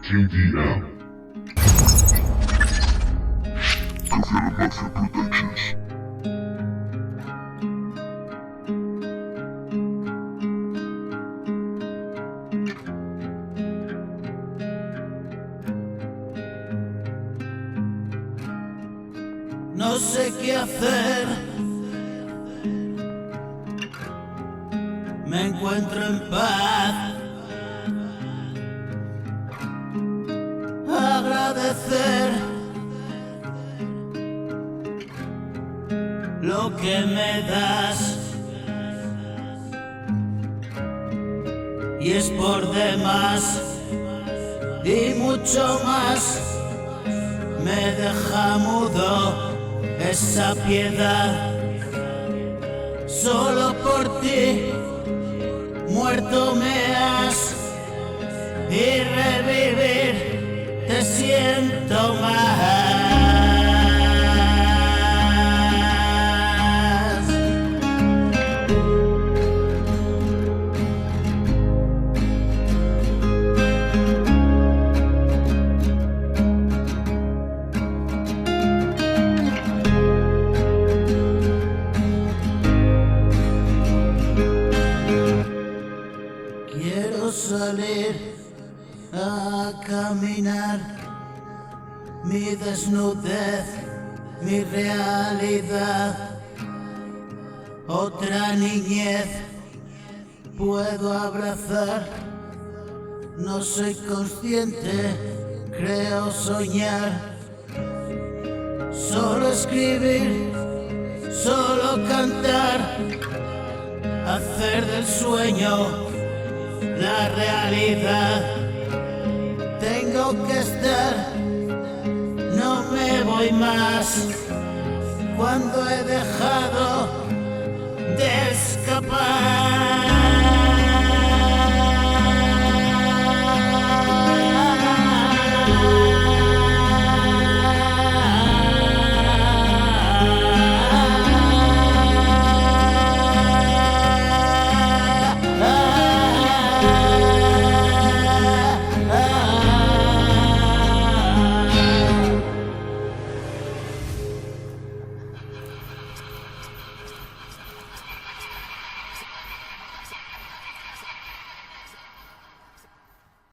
Team DM. Confirm Mafia Productions. No sé qué hacer, me encuentro en paz. Agradecer lo que me das, y es por demás y mucho más. Me deja mudo esa piedad, solo por ti muerto me has, y revivir te siento más. Quiero salir a caminar, mi desnudez, mi realidad, otra niñez puedo abrazar. No soy consciente, creo soñar, solo escribir, solo cantar, hacer del sueño la realidad. Tengo que estar, no me voy más, cuando he dejado de escapar.